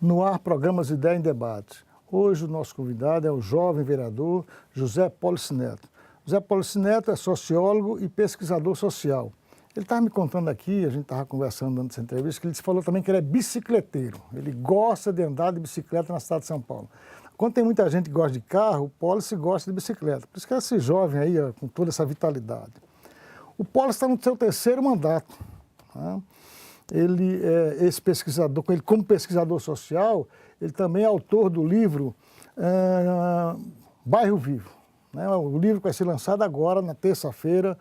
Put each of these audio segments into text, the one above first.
No ar, programas Ideia em Debate. Hoje o nosso convidado é o jovem vereador José Polici Neto. José Polici Neto é sociólogo e pesquisador social. Ele estava me contando aqui, a gente estava conversando antes dessa entrevista, que ele falou também que ele é bicicleteiro. Ele gosta de andar de bicicleta na cidade de São Paulo. Quando tem muita gente que gosta de carro, o Polici gosta de bicicleta. Por isso que é esse jovem aí, ó, com toda essa vitalidade. O Polici está no seu terceiro mandato. Tá? Ele é esse pesquisador, ele como pesquisador social, ele também é autor do livro Bairro Vivo, né? O livro que vai ser lançado agora, na terça-feira.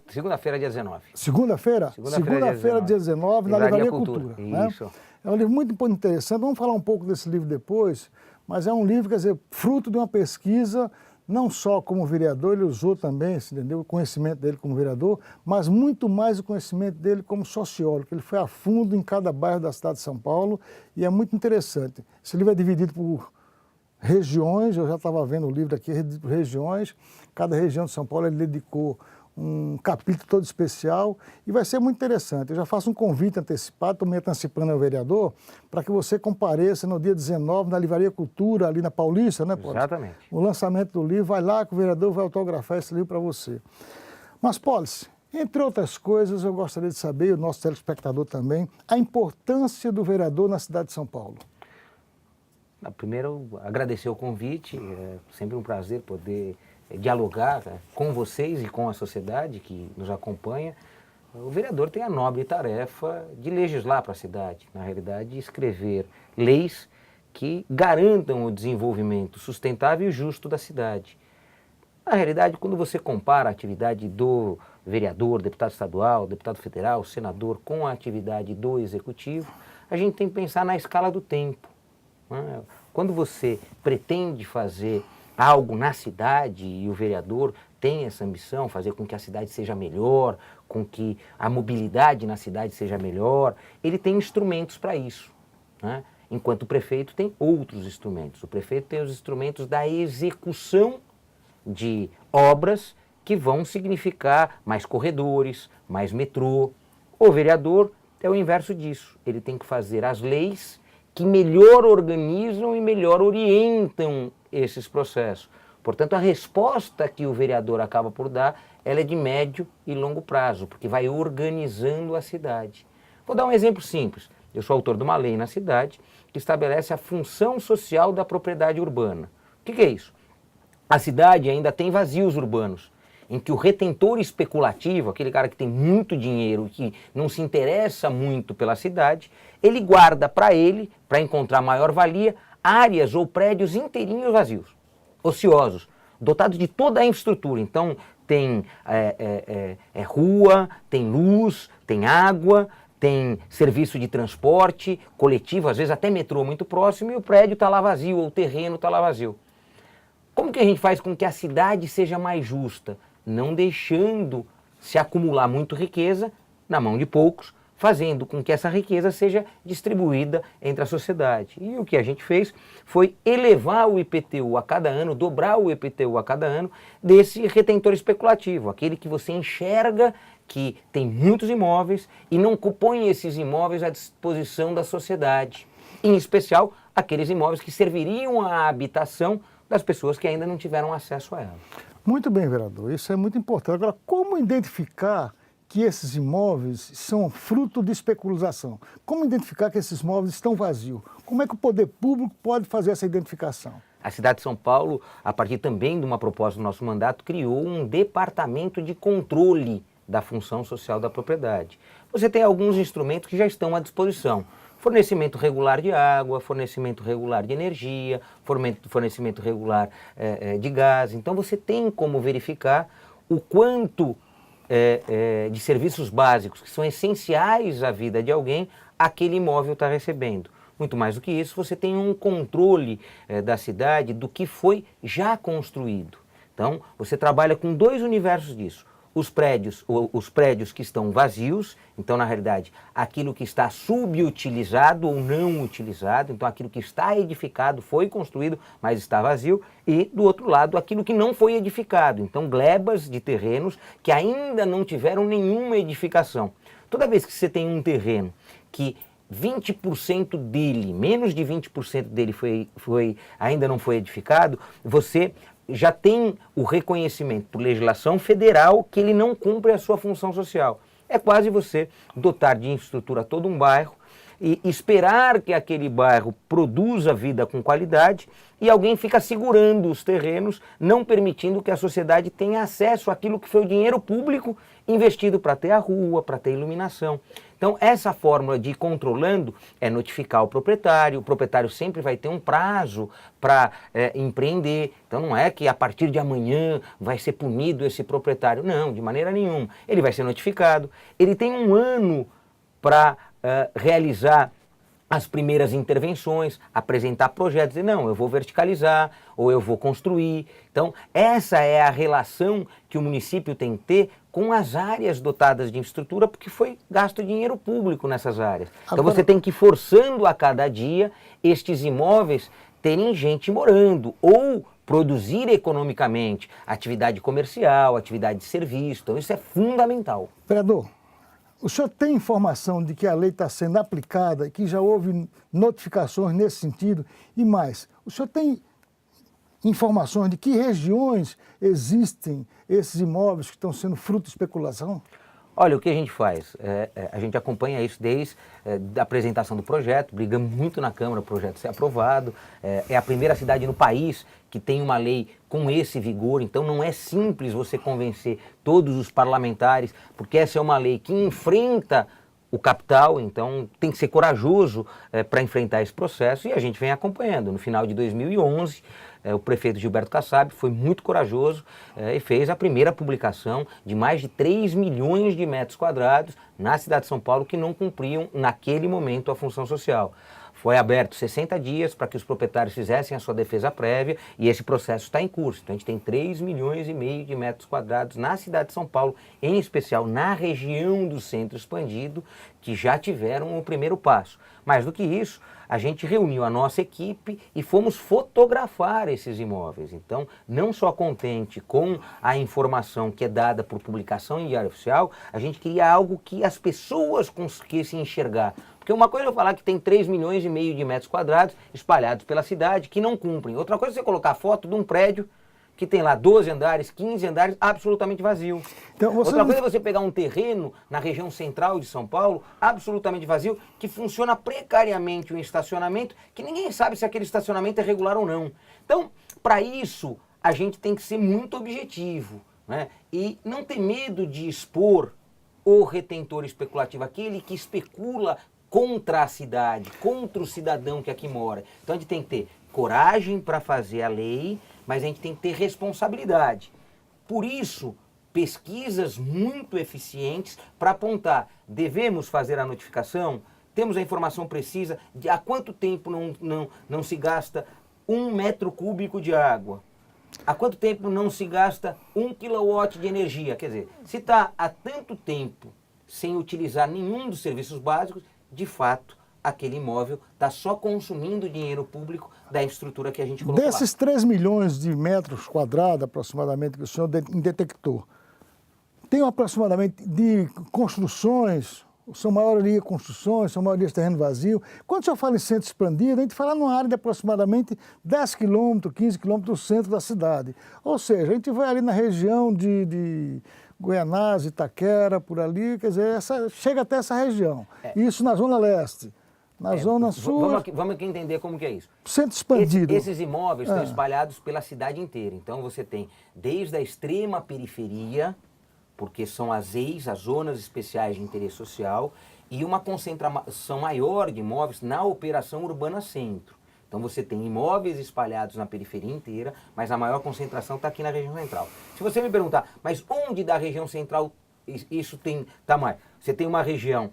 Segunda-feira, dia 19. Segunda-feira? Segunda-feira, dia 19, na Livraria Cultura. Isso. Né? É um livro muito interessante, vamos falar um pouco desse livro depois, mas é um livro, quer dizer, fruto de uma pesquisa, não só como vereador, ele usou também, entendeu, o conhecimento dele como vereador, mas muito mais o conhecimento dele como sociólogo, ele foi a fundo em cada bairro da cidade de São Paulo e é muito interessante. Esse livro é dividido por regiões, eu já estava vendo o livro aqui, por regiões, cada região de São Paulo ele dedicou um capítulo todo especial e vai ser muito interessante. Eu já faço um convite antecipado, estou me antecipando ao vereador, para que você compareça no dia 19 na Livraria Cultura, ali na Paulista, né, Polici? Exatamente. O lançamento do livro, vai lá que o vereador vai autografar esse livro para você. Mas, Polici, entre outras coisas, eu gostaria de saber, e o nosso telespectador também, a importância do vereador na cidade de São Paulo. Primeiro, agradecer o convite, é sempre um prazer poder dialogar com vocês e com a sociedade que nos acompanha. O vereador tem a nobre tarefa de legislar para a cidade, na realidade, escrever leis que garantam o desenvolvimento sustentável e justo da cidade. Na realidade, quando você compara a atividade do vereador, deputado estadual, deputado federal, senador, com a atividade do executivo, a gente tem que pensar na escala do tempo. Né? Quando você pretende fazer algo na cidade e o vereador tem essa ambição, fazer com que a cidade seja melhor, com que a mobilidade na cidade seja melhor, ele tem instrumentos para isso, né? Enquanto o prefeito tem outros instrumentos. O prefeito tem os instrumentos da execução de obras que vão significar mais corredores, mais metrô. O vereador é o inverso disso. Ele tem que fazer as leis que melhor organizam e melhor orientam esses processos. Portanto, a resposta que o vereador acaba por dar, ela é de médio e longo prazo, porque vai organizando a cidade. Vou dar um exemplo simples. Eu sou autor de uma lei na cidade que estabelece a função social da propriedade urbana. O que é isso? A cidade ainda tem vazios urbanos, em que o retentor especulativo, aquele cara que tem muito dinheiro, que não se interessa muito pela cidade, ele guarda para ele, para encontrar maior valia, áreas ou prédios inteirinhos vazios, ociosos, dotados de toda a infraestrutura. Então tem rua, tem luz, tem água, tem serviço de transporte coletivo, às vezes até metrô muito próximo, e o prédio está lá vazio, ou o terreno está lá vazio. Como que a gente faz com que a cidade seja mais justa? Não deixando se acumular muito riqueza na mão de poucos, fazendo com que essa riqueza seja distribuída entre a sociedade. E o que a gente fez foi elevar o IPTU a cada ano, dobrar o IPTU a cada ano desse retentor especulativo, aquele que você enxerga que tem muitos imóveis e não põe esses imóveis à disposição da sociedade, em especial aqueles imóveis que serviriam à habitação das pessoas que ainda não tiveram acesso a ela. Muito bem, vereador, isso é muito importante. Agora, como identificar que esses imóveis são fruto de especulação? Como identificar que esses imóveis estão vazios? Como é que o poder público pode fazer essa identificação? A cidade de São Paulo, a partir também de uma proposta do nosso mandato, criou um departamento de controle da função social da propriedade. Você tem alguns instrumentos que já estão à disposição. Fornecimento regular de água, fornecimento regular de energia, fornecimento regular de gás. Então você tem como verificar o quanto de serviços básicos que são essenciais à vida de alguém, aquele imóvel está recebendo. Muito mais do que isso, você tem um controle da cidade do que foi já construído. Então você trabalha com dois universos disso. Os prédios que estão vazios, então na realidade aquilo que está subutilizado ou não utilizado, então aquilo que está edificado foi construído, mas está vazio, e do outro lado aquilo que não foi edificado, então glebas de terrenos que ainda não tiveram nenhuma edificação. Toda vez que você tem um terreno que 20% dele, menos de 20% dele ainda não foi edificado, você já tem o reconhecimento por legislação federal que ele não cumpre a sua função social. É quase você dotar de infraestrutura todo um bairro e esperar que aquele bairro produza vida com qualidade e alguém fica segurando os terrenos, não permitindo que a sociedade tenha acesso àquilo que foi o dinheiro público investido para ter a rua, para ter iluminação. Então, essa fórmula de ir controlando é notificar o proprietário sempre vai ter um prazo para empreender. Então, não é que a partir de amanhã vai ser punido esse proprietário. Não, de maneira nenhuma. Ele vai ser notificado. Ele tem um ano para realizar as primeiras intervenções, apresentar projetos, dizer, não, eu vou verticalizar ou eu vou construir. Então, essa é a relação que o município tem que ter com as áreas dotadas de infraestrutura, porque foi gasto dinheiro público nessas áreas. Então, você tem que ir forçando a cada dia estes imóveis terem gente morando ou produzir economicamente, atividade comercial, atividade de serviço. Então, isso é fundamental. Vereador, o senhor tem informação de que a lei está sendo aplicada, que já houve notificações nesse sentido? E mais, o senhor tem informações de que regiões existem esses imóveis que estão sendo fruto de especulação? Olha, o que a gente faz? A gente acompanha isso desde a apresentação do projeto, brigamos muito na Câmara para o projeto ser aprovado. É a primeira cidade no país que tem uma lei com esse vigor, então não é simples você convencer todos os parlamentares, porque essa é uma lei que enfrenta o capital, então tem que ser corajoso para enfrentar esse processo e a gente vem acompanhando. No final de 2011, o prefeito Gilberto Kassab foi muito corajoso e fez a primeira publicação de mais de 3 milhões de metros quadrados na cidade de São Paulo que não cumpriam naquele momento a função social. Foi aberto 60 dias para que os proprietários fizessem a sua defesa prévia e esse processo está em curso. Então a gente tem 3,5 milhões de metros quadrados na cidade de São Paulo, em especial na região do centro expandido, que já tiveram o primeiro passo. Mais do que isso, a gente reuniu a nossa equipe e fomos fotografar esses imóveis. Então, não só contente com a informação que é dada por publicação em Diário Oficial, a gente queria algo que as pessoas conseguissem enxergar. Porque uma coisa é eu falar que tem 3,5 milhões de metros quadrados espalhados pela cidade que não cumprem. Outra coisa é você colocar foto de um prédio que tem lá 12 andares, 15 andares, absolutamente vazio. Então, outra coisa é você pegar um terreno na região central de São Paulo, absolutamente vazio, que funciona precariamente um estacionamento, que ninguém sabe se aquele estacionamento é regular ou não. Então, para isso, a gente tem que ser muito objetivo, né? E não ter medo de expor o retentor especulativo, aquele que especula contra a cidade, contra o cidadão que aqui mora. Então, a gente tem que ter coragem para fazer a lei, mas a gente tem que ter responsabilidade. Por isso, pesquisas muito eficientes para apontar, devemos fazer a notificação, temos a informação precisa de há quanto tempo não se gasta 1 metro cúbico de água, há quanto tempo não se gasta 1 quilowatt de energia. Quer dizer, se está há tanto tempo sem utilizar nenhum dos serviços básicos, de fato, aquele imóvel está só consumindo dinheiro público da estrutura que a gente colocou lá. Desses 3 milhões de metros quadrados, aproximadamente, que o senhor detectou, tem aproximadamente de construções, são maioria construções, são maioria terreno vazio. Quando o senhor fala em centro expandido, a gente fala numa área de aproximadamente 10 quilômetros, 15 quilômetros do centro da cidade. Ou seja, a gente vai ali na região de Goianás, Itaquera, por ali, quer dizer, chega até essa região. Isso na Zona Leste. Na Zona Sul... Vamos aqui entender como que é isso. Centro expandido. Esses imóveis estão espalhados pela cidade inteira. Então você tem desde a extrema periferia, porque são as EIs, as Zonas Especiais de Interesse Social, e uma concentração maior de imóveis na Operação Urbana Centro. Então você tem imóveis espalhados na periferia inteira, mas a maior concentração está aqui na região central. Se você me perguntar, mas onde da região central isso tem tamanho? Você tem uma região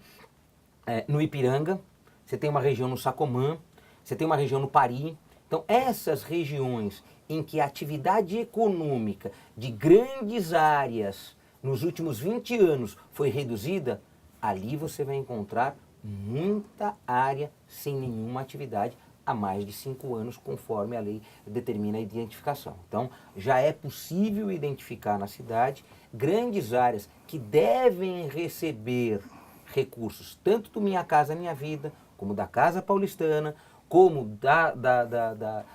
no Ipiranga, você tem uma região no Sacomã, você tem uma região no Pari. Então, essas regiões em que a atividade econômica de grandes áreas nos últimos 20 anos foi reduzida, ali você vai encontrar muita área sem nenhuma atividade há mais de 5 anos, conforme a lei determina a identificação. Então, já é possível identificar na cidade grandes áreas que devem receber recursos, tanto do Minha Casa Minha Vida, como da Casa Paulistana, como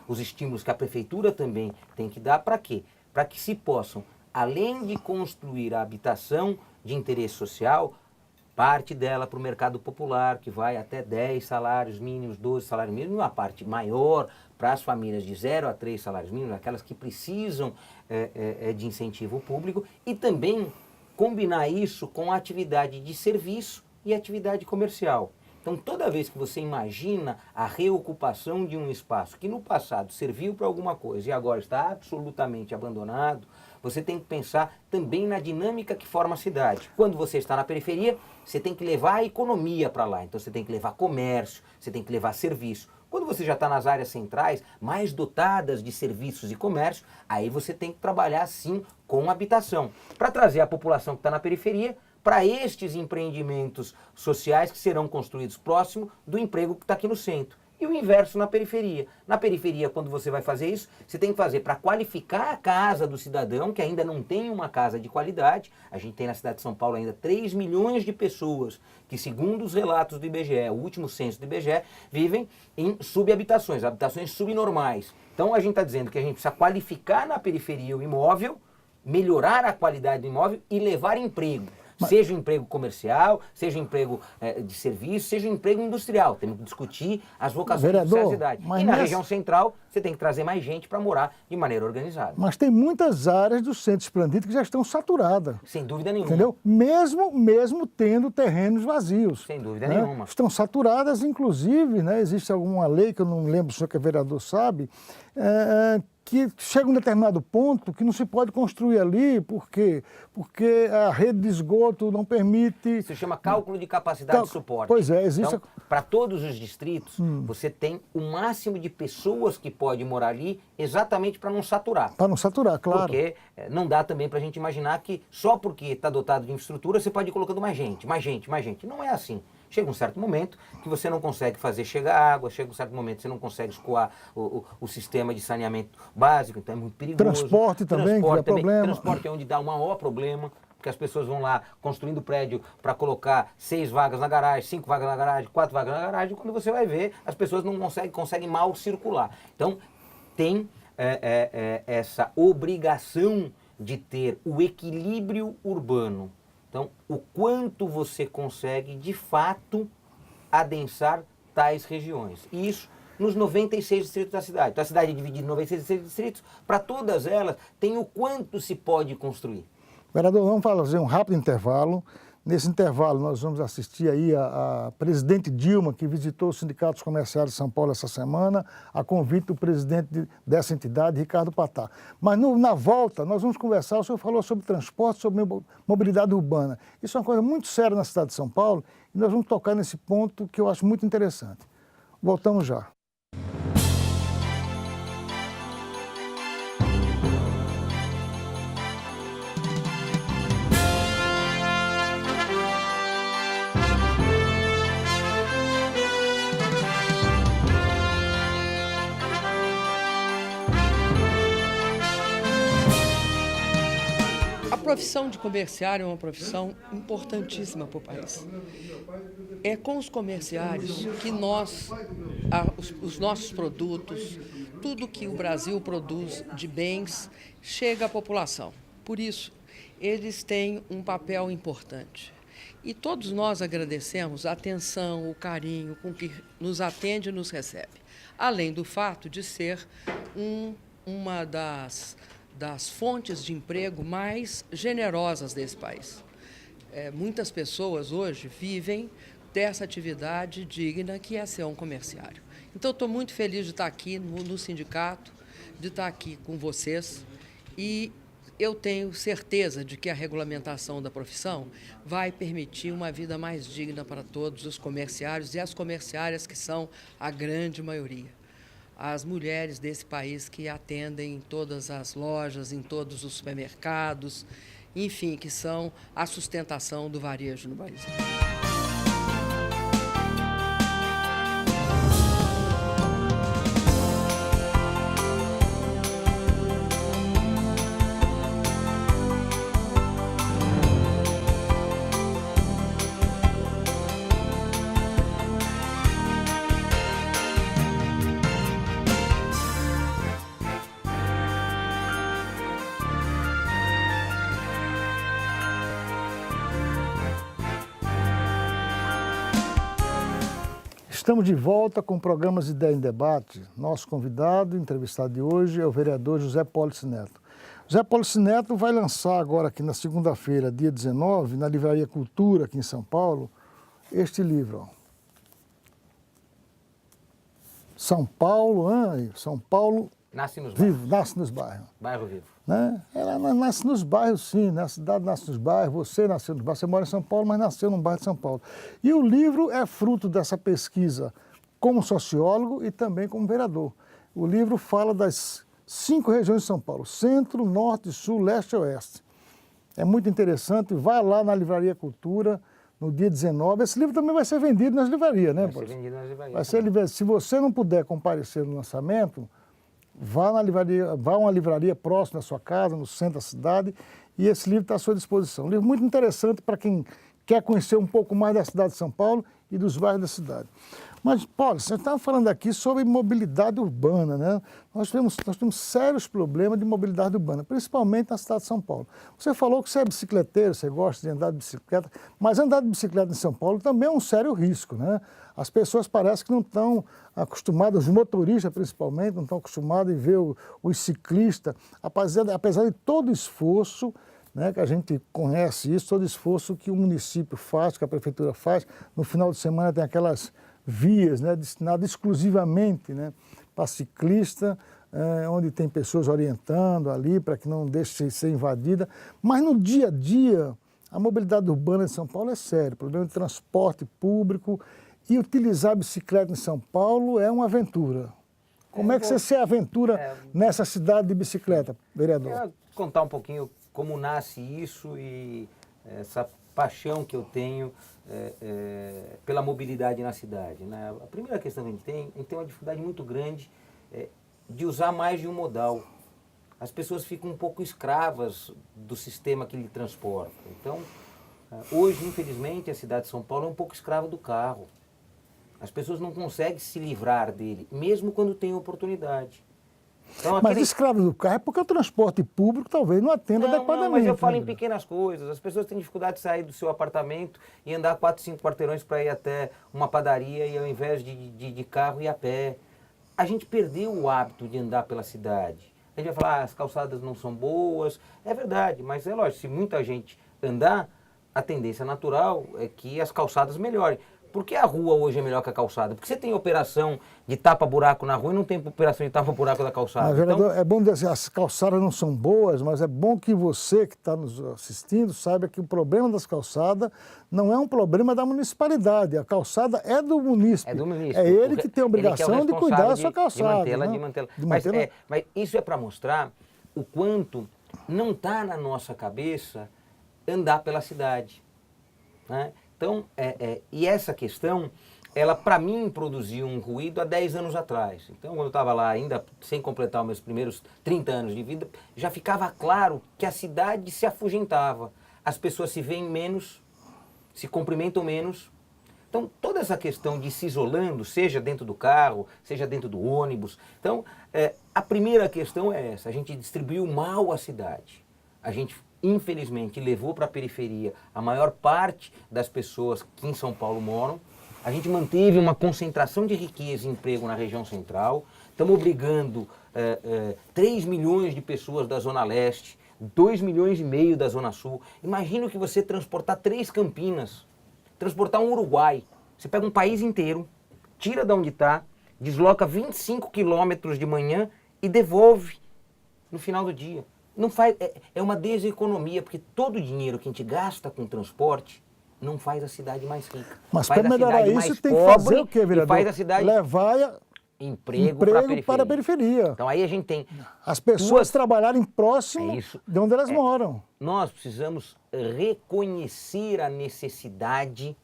os estímulos que a prefeitura também tem que dar, para quê? Para que se possam, além de construir a habitação de interesse social, parte dela para o mercado popular, que vai até 10 salários mínimos, 12 salários mínimos, uma parte maior para as famílias de 0 a 3 salários mínimos, aquelas que precisam de incentivo público, e também combinar isso com a atividade de serviço e atividade comercial. Então, toda vez que você imagina a reocupação de um espaço que no passado serviu para alguma coisa e agora está absolutamente abandonado, você tem que pensar também na dinâmica que forma a cidade. Quando você está na periferia, você tem que levar a economia para lá. Então você tem que levar comércio, você tem que levar serviço. Quando você já está nas áreas centrais, mais dotadas de serviços e comércio, aí você tem que trabalhar sim com habitação, para trazer a população que está na periferia para estes empreendimentos sociais que serão construídos próximo do emprego que está aqui no centro. E o inverso na periferia. Na periferia, quando você vai fazer isso, você tem que fazer para qualificar a casa do cidadão, que ainda não tem uma casa de qualidade. A gente tem na cidade de São Paulo ainda 3 milhões de pessoas que, segundo os relatos do IBGE, o último censo do IBGE, vivem em subhabitações, habitações subnormais. Então a gente está dizendo que a gente precisa qualificar na periferia o imóvel, melhorar a qualidade do imóvel e levar emprego. Seja um emprego comercial, seja um emprego de serviço, seja um emprego industrial. Temos que discutir as vocações da cidade. E na região central, você tem que trazer mais gente para morar de maneira organizada. Mas tem muitas áreas do centro expandido que já estão saturadas. Sem dúvida nenhuma. Entendeu? Mesmo tendo terrenos vazios. Sem dúvida nenhuma. Estão saturadas, inclusive, né, existe alguma lei, que eu não lembro, o senhor que é vereador sabe, que chega a um determinado ponto que não se pode construir ali, por quê? Porque a rede de esgoto não permite... Isso chama cálculo de capacidade de suporte. Pois é, existe... Então, para todos os distritos, você tem o máximo de pessoas que pode morar ali exatamente para não saturar. Para não saturar, claro. Porque não dá também para a gente imaginar que só porque está dotado de infraestrutura você pode ir colocando mais gente, mais gente, mais gente. Não é assim. Chega um certo momento que você não consegue fazer chegar água, chega um certo momento que você não consegue escoar o sistema de saneamento básico, então é muito perigoso. Transporte também, que é problema. Transporte é onde dá o maior problema, porque as pessoas vão lá construindo prédio para colocar 6 vagas na garagem, 5 vagas na garagem, 4 vagas na garagem, e quando você vai ver, as pessoas não conseguem mal circular. Então, tem essa obrigação de ter o equilíbrio urbano. Então, o quanto você consegue, de fato, adensar tais regiões. E isso nos 96 distritos da cidade. Então, a cidade é dividida em 96 distritos. Para todas elas, tem o quanto se pode construir. Vereador, vamos fazer um rápido intervalo. Nesse intervalo, nós vamos assistir aí a presidente Dilma, que visitou os sindicatos comerciais de São Paulo essa semana, a convite do presidente dessa entidade, Ricardo Patá. Mas na volta, nós vamos conversar, o senhor falou sobre transporte, sobre mobilidade urbana. Isso é uma coisa muito séria na cidade de São Paulo e nós vamos tocar nesse ponto que eu acho muito interessante. Voltamos já. A profissão de comerciário é uma profissão importantíssima para o país. É com os comerciários que os nossos produtos, tudo que o Brasil produz de bens, chega à população. Por isso, eles têm um papel importante. E todos nós agradecemos a atenção, o carinho com que nos atende e nos recebe. Além do fato de ser uma das fontes de emprego mais generosas desse país. Muitas pessoas hoje vivem dessa atividade digna que é ser um comerciário. Então, estou muito feliz de estar aqui no sindicato, de estar aqui com vocês e eu tenho certeza de que a regulamentação da profissão vai permitir uma vida mais digna para todos os comerciários e as comerciárias, que são a grande maioria. As mulheres desse país que atendem em todas as lojas, em todos os supermercados, enfim, que são a sustentação do varejo no Brasil. Estamos de volta com programas Ideia em Debate. Nosso convidado, entrevistado de hoje, é o vereador José Pólice Neto. José Pólice Neto vai lançar agora aqui na segunda-feira, dia 19, na Livraria Cultura, aqui em São Paulo, este livro. Ó. São Paulo Nasce nos vivo, bairros. nasce nos bairros. Bairro Vivo. Né? Ela nasce nos bairros, sim, a cidade nasce nos bairros, você nasceu nos bairros, você mora em São Paulo, mas nasceu num bairro de São Paulo. E o livro é fruto dessa pesquisa como sociólogo e também como vereador. O livro fala das 5 regiões de São Paulo, centro, norte, sul, leste e oeste. É muito interessante, vai lá na Livraria Cultura, no dia 19. Esse livro também vai ser vendido nas livrarias, né, Vai ser vendido nas livrarias. Vai ser livre. Se você não puder comparecer no lançamento, vá a uma livraria próxima da sua casa, no centro da cidade, e esse livro está à sua disposição. Um livro muito interessante para quem quer conhecer um pouco mais da cidade de São Paulo e dos bairros da cidade. Mas, Paulo, você estava falando aqui sobre mobilidade urbana, né? Nós temos sérios problemas de mobilidade urbana, principalmente na cidade de São Paulo. Você falou que você é bicicleteiro, você gosta de andar de bicicleta, mas andar de bicicleta em São Paulo também é um sério risco, né? As pessoas parecem que não estão acostumadas, os motoristas principalmente, não estão acostumados em ver os ciclistas, apesar de todo o esforço, né, que a gente conhece isso, todo esforço que o município faz, que a prefeitura faz. No final de semana tem aquelas vias, né, destinadas exclusivamente, né, para ciclista, onde tem pessoas orientando ali para que não deixe de ser invadida. Mas no dia a dia, a mobilidade urbana de São Paulo é sério, o problema de transporte público, e utilizar a bicicleta em São Paulo é uma aventura. Como é que você se aventura nessa cidade de bicicleta, vereador? Eu vou contar um pouquinho como nasce isso e essa paixão que eu tenho pela mobilidade na cidade, né? A primeira questão que a gente tem uma dificuldade muito grande de usar mais de um modal. As pessoas ficam um pouco escravas do sistema que lhe transporta. Então, hoje, infelizmente, a cidade de São Paulo é um pouco escrava do carro. As pessoas não conseguem se livrar dele, mesmo quando tem oportunidade. Então, Mas escravo do carro é porque o transporte público talvez não atenda adequadamente. Não, mas eu falo em pequenas coisas. As pessoas têm dificuldade de sair do seu apartamento e andar 4, 5 quarteirões para ir até uma padaria e ao invés de carro ir a pé. A gente perdeu o hábito de andar pela cidade. A gente vai falar, as calçadas não são boas. É verdade, mas é lógico, se muita gente andar, a tendência natural é que as calçadas melhorem. Por que a rua hoje é melhor que a calçada? Porque você tem operação de tapa-buraco na rua e não tem operação de tapa-buraco da calçada. Mas, vereador, é bom dizer assim, as calçadas não são boas, mas é bom que você que está nos assistindo saiba que o problema das calçadas não é um problema da municipalidade. A calçada é do município. É do município. É ele que tem a obrigação de cuidar da sua calçada. De mantê-la. Mas isso é para mostrar o quanto não está na nossa cabeça andar pela cidade, né? Então, e essa questão, ela para mim produziu um ruído há 10 anos atrás. Então, quando eu estava lá ainda, sem completar os meus primeiros 30 anos de vida, já ficava claro que a cidade se afugentava. As pessoas se veem menos, se cumprimentam menos. Então, toda essa questão de se isolando, seja dentro do carro, seja dentro do ônibus. Então, a primeira questão é essa, a gente distribuiu mal a cidade. A gente infelizmente, levou para a periferia a maior parte das pessoas que em São Paulo moram. A gente manteve uma concentração de riqueza e emprego na região central. Estamos obrigando 3 milhões de pessoas da Zona Leste, 2,5 milhões da Zona Sul. Imagina que você transportar 3 Campinas, transportar um Uruguai. Você pega um país inteiro, tira de onde está, desloca 25 quilômetros de manhã e devolve no final do dia. Não faz, é uma deseconomia, porque todo o dinheiro que a gente gasta com transporte não faz a cidade mais rica. Mas para melhorar isso tem que fazer o quê, vereador? Faz a cidade levar emprego para a periferia. Então aí a gente tem... As pessoas trabalharem próximo de onde elas moram. Nós precisamos reconhecer a necessidade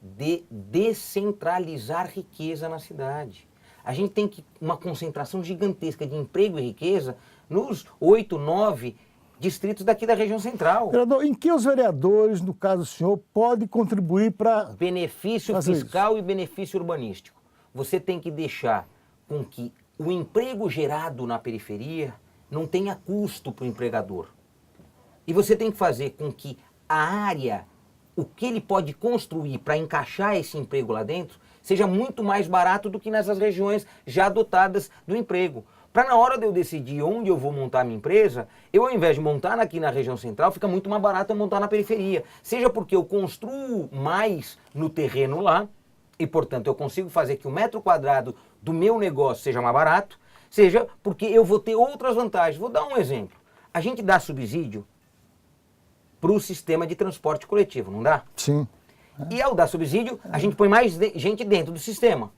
de descentralizar riqueza na cidade. A gente tem uma concentração gigantesca de emprego e riqueza nos 8, 9 distritos daqui da região central. Vereador, em que os vereadores, no caso do senhor, podem contribuir para... Benefício fiscal e benefício urbanístico. Você tem que deixar com que o emprego gerado na periferia não tenha custo para o empregador. E você tem que fazer com que a área, o que ele pode construir para encaixar esse emprego lá dentro, seja muito mais barato do que nessas regiões já dotadas do emprego. Para na hora de eu decidir onde eu vou montar a minha empresa, eu ao invés de montar aqui na região central, fica muito mais barato eu montar na periferia. Seja porque eu construo mais no terreno lá, e portanto eu consigo fazer que o metro quadrado do meu negócio seja mais barato, seja porque eu vou ter outras vantagens. Vou dar um exemplo. A gente dá subsídio para o sistema de transporte coletivo, não dá? Sim. E ao dar subsídio, a gente põe mais gente dentro do sistema.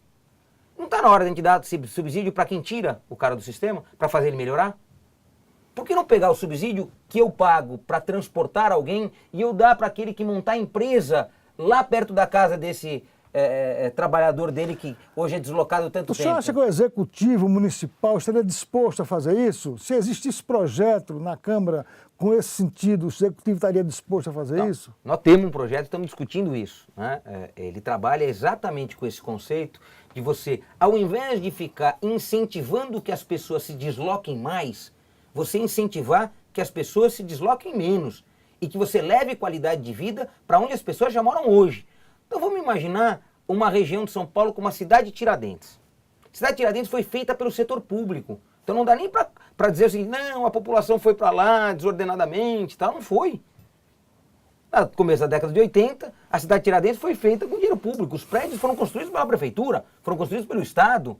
Não está na hora de a gente dar subsídio para quem tira o cara do sistema, para fazer ele melhorar? Por que não pegar o subsídio que eu pago para transportar alguém e eu dar para aquele que montar a empresa lá perto da casa desse trabalhador dele que hoje é deslocado tanto O tempo? senhor acha que o Executivo Municipal estaria disposto a fazer isso? Se existisse projeto na Câmara com esse sentido, o Executivo estaria disposto a fazer isso? Nós temos um projeto, estamos discutindo isso, né? Ele trabalha exatamente com esse conceito de você, ao invés de ficar incentivando que as pessoas se desloquem mais, você incentivar que as pessoas se desloquem menos e que você leve qualidade de vida para onde as pessoas já moram hoje. Então vamos imaginar uma região de São Paulo como a cidade de Tiradentes. A cidade de Tiradentes foi feita pelo setor público. Então não dá nem para dizer assim, não, a população foi para lá desordenadamente, tal. Não foi. No começo da década de 80, a cidade de Tiradentes foi feita com dinheiro público. Os prédios foram construídos pela prefeitura, foram construídos pelo Estado.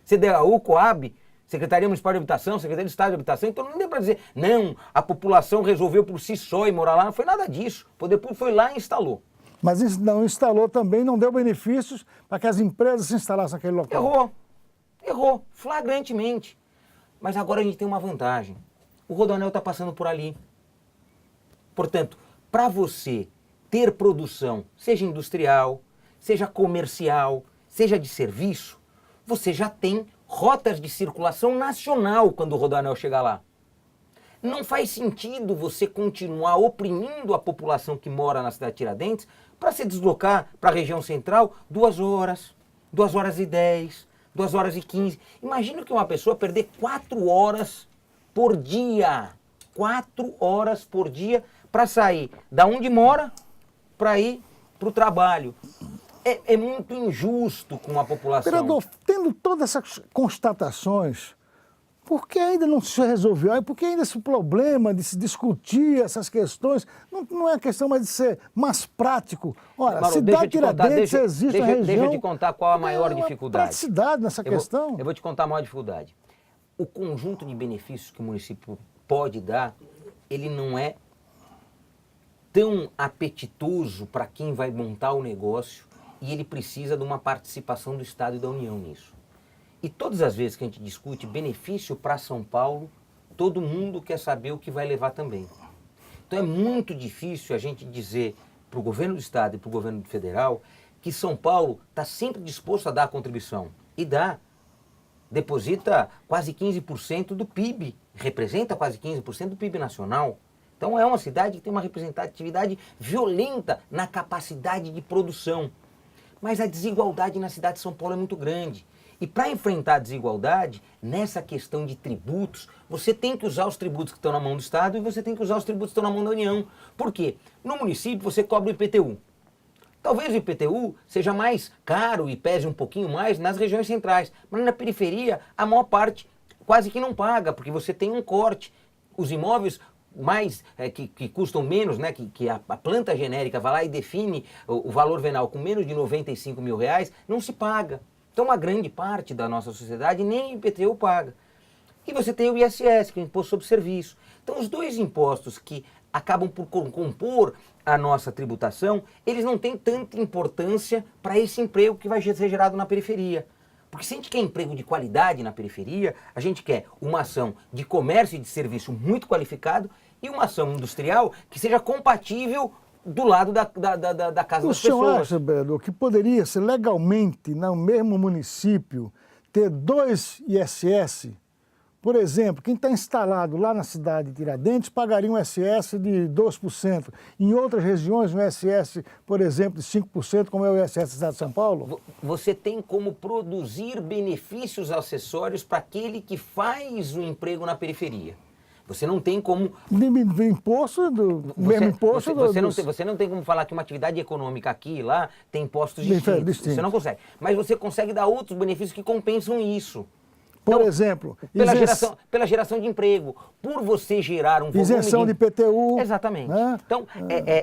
CDHU, Coab, Secretaria Municipal de Habitação, Secretaria de Estado de Habitação. Então não dá para dizer, não, a população resolveu por si só ir morar lá. Não foi nada disso. O poder público foi lá e instalou. Mas isso não instalou também, não deu benefícios para que as empresas se instalassem naquele local. Errou, flagrantemente. Mas agora a gente tem uma vantagem. O Rodoanel está passando por ali. Portanto, para você ter produção, seja industrial, seja comercial, seja de serviço, você já tem rotas de circulação nacional quando o Rodoanel chegar lá. Não faz sentido você continuar oprimindo a população que mora na cidade de Tiradentes para se deslocar para a região central 2 horas, 2 horas e 10, 2 horas e 15. Imagina que uma pessoa perder 4 horas por dia. 4 horas por dia para sair da onde mora para ir para o trabalho. É muito injusto com a população. Vereador, tendo todas essas constatações, por que ainda não se resolveu? Por que ainda esse problema de se discutir essas questões não é questão mais de ser mais prático? Olha, Mauro, cidade de Tiradentes existe a região... Deixa eu te contar qual a maior dificuldade. Praticidade nessa questão. Eu vou te contar a maior dificuldade. O conjunto de benefícios que o município pode dar, ele não é tão apetitoso para quem vai montar o negócio e ele precisa de uma participação do Estado e da União nisso. E todas as vezes que a gente discute benefício para São Paulo, todo mundo quer saber o que vai levar também. Então é muito difícil a gente dizer para o governo do Estado e para o governo federal que São Paulo está sempre disposto a dar a contribuição. E dá. Deposita quase 15% do PIB, representa quase 15% do PIB nacional. Então é uma cidade que tem uma representatividade violenta na capacidade de produção. Mas a desigualdade na cidade de São Paulo é muito grande. E para enfrentar a desigualdade, nessa questão de tributos, você tem que usar os tributos que estão na mão do Estado e você tem que usar os tributos que estão na mão da União. Por quê? No município você cobra o IPTU. Talvez o IPTU seja mais caro e pese um pouquinho mais nas regiões centrais, mas na periferia a maior parte quase que não paga, porque você tem um corte. Os imóveis mais que custam menos, né, que a planta genérica vai lá e define o valor venal com menos de R$95 mil, não se paga. Então uma grande parte da nossa sociedade nem IPTU paga. E você tem o ISS, que é o Imposto sobre Serviço. Então os dois impostos que acabam por compor a nossa tributação, eles não têm tanta importância para esse emprego que vai ser gerado na periferia. Porque se a gente quer emprego de qualidade na periferia, a gente quer uma ação de comércio e de serviço muito qualificado e uma ação industrial que seja compatível do lado da casa das pessoas. O senhor acha, vereador, que poderia ser legalmente, no mesmo município, ter 2 ISS? Por exemplo, quem está instalado lá na cidade de Tiradentes pagaria um ISS de 2%. Em outras regiões, um ISS, por exemplo, de 5%, como é o ISS da cidade de São Paulo? Você tem como produzir benefícios acessórios para aquele que faz o emprego na periferia. Você não tem como... Do imposto, do mesmo imposto... Você não tem como falar que uma atividade econômica aqui e lá tem impostos distintos. Você não consegue. Mas você consegue dar outros benefícios que compensam isso. Por Então, exemplo... Pela geração de emprego. Por você gerar um volume... Isenção de IPTU. Exatamente. Né? Então,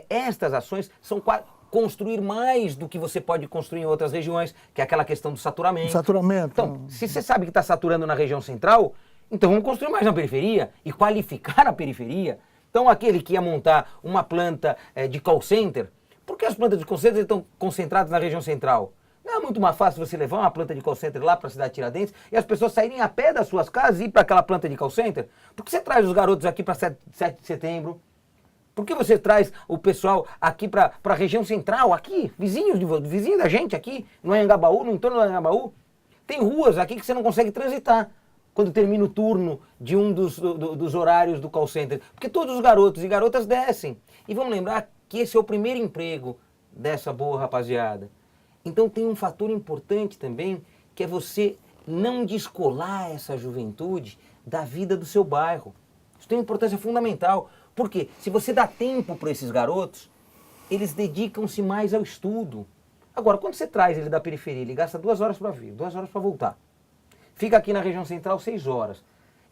estas ações são construir mais do que você pode construir em outras regiões, que é aquela questão do saturamento. Saturamento. Então, se você sabe que está saturando na região central, então vamos construir mais na periferia e qualificar a periferia. Então, aquele que ia montar uma planta de call center, por que as plantas de call center estão concentradas na região central? Não é muito mais fácil você levar uma planta de call center lá para a cidade de Tiradentes e as pessoas saírem a pé das suas casas e ir para aquela planta de call center? Por que você traz os garotos aqui para 7 de setembro? Por que você traz o pessoal aqui para a região central, aqui, vizinho da gente aqui, no Anhangabaú, no entorno do Anhangabaú? Tem ruas aqui que você não consegue transitar quando termina o turno de um dos horários do call center. Porque todos os garotos e garotas descem. E vamos lembrar que esse é o primeiro emprego dessa boa rapaziada. Então tem um fator importante também, que é você não descolar essa juventude da vida do seu bairro. Isso tem uma importância fundamental. Porque se você dá tempo para esses garotos, eles dedicam-se mais ao estudo. Agora, quando você traz ele da periferia, ele gasta 2 horas para vir, 2 horas para voltar. Fica aqui na região central 6 horas.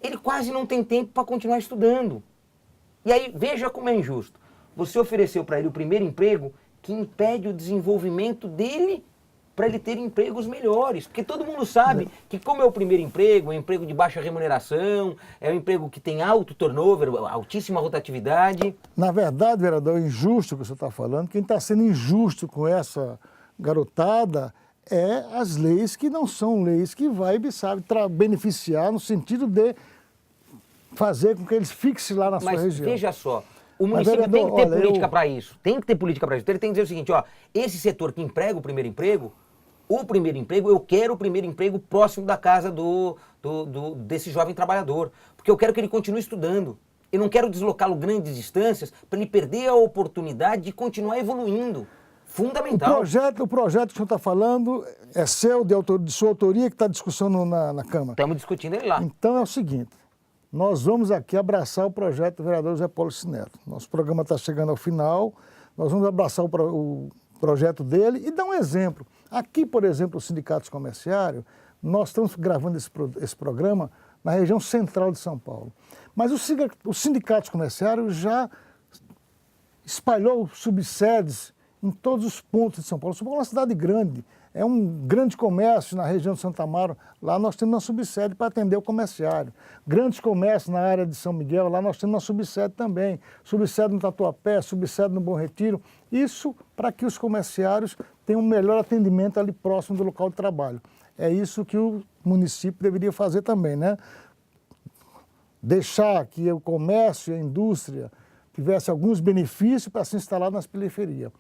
Ele quase não tem tempo para continuar estudando. E aí, veja como é injusto. Você ofereceu para ele o primeiro emprego que impede o desenvolvimento dele para ele ter empregos melhores. Porque todo mundo sabe que como é o primeiro emprego, é um emprego de baixa remuneração, é um emprego que tem alto turnover, altíssima rotatividade. Na verdade, vereador, é injusto o que você está falando. Quem está sendo injusto com essa garotada é as leis que não são leis que vai, sabe, beneficiar no sentido de fazer com que eles fixem lá na sua região. Mas veja só, o município tem que ter política para isso. Tem que ter política para isso. Então ele tem que dizer o seguinte, ó, esse setor que emprega o primeiro emprego, eu quero o primeiro emprego próximo da casa desse jovem trabalhador. Porque eu quero que ele continue estudando. Eu não quero deslocá-lo grandes distâncias para ele perder a oportunidade de continuar evoluindo. Fundamental. O projeto que o senhor está falando é seu, de sua autoria, que está em discussão na Câmara. Estamos discutindo ele lá. Então é o seguinte, nós vamos aqui abraçar o projeto do vereador José Paulo Cineto. Nosso programa está chegando ao final, nós vamos abraçar o projeto dele e dar um exemplo. Aqui, por exemplo, os sindicatos comerciários, nós estamos gravando esse programa na região central de São Paulo. Mas os sindicatos comerciários já espalhou subsedes em todos os pontos de São Paulo. São Paulo é uma cidade grande, é um grande comércio na região de Santa Amaro. Lá nós temos uma subsede para atender o comerciário. Grandes comércios na área de São Miguel, lá nós temos uma subsede também. Subsede no Tatuapé, subsede no Bom Retiro. Isso para que os comerciários tenham um melhor atendimento ali próximo do local de trabalho. É isso que o município deveria fazer também, né? Deixar que o comércio e a indústria tivesse alguns benefícios para se instalar nas periferias.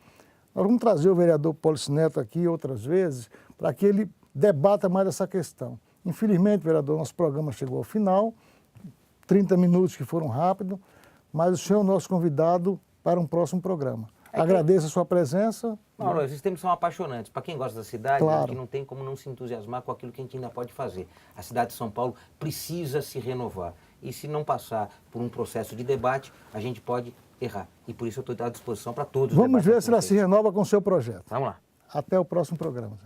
Nós vamos trazer o vereador Paulo Cineto aqui outras vezes para que ele debata mais essa questão. Infelizmente, vereador, nosso programa chegou ao final, 30 minutos que foram rápidos, mas o senhor é o nosso convidado para um próximo programa. Agradeço a sua presença. Mauro, esses temas são apaixonantes. Para quem gosta da cidade, claro, que não tem como não se entusiasmar com aquilo que a gente ainda pode fazer. A cidade de São Paulo precisa se renovar. E se não passar por um processo de debate, a gente pode errar. E por isso eu estou à disposição para todos. Vamos ver se ela se renova com o seu projeto. Vamos lá. Até o próximo programa.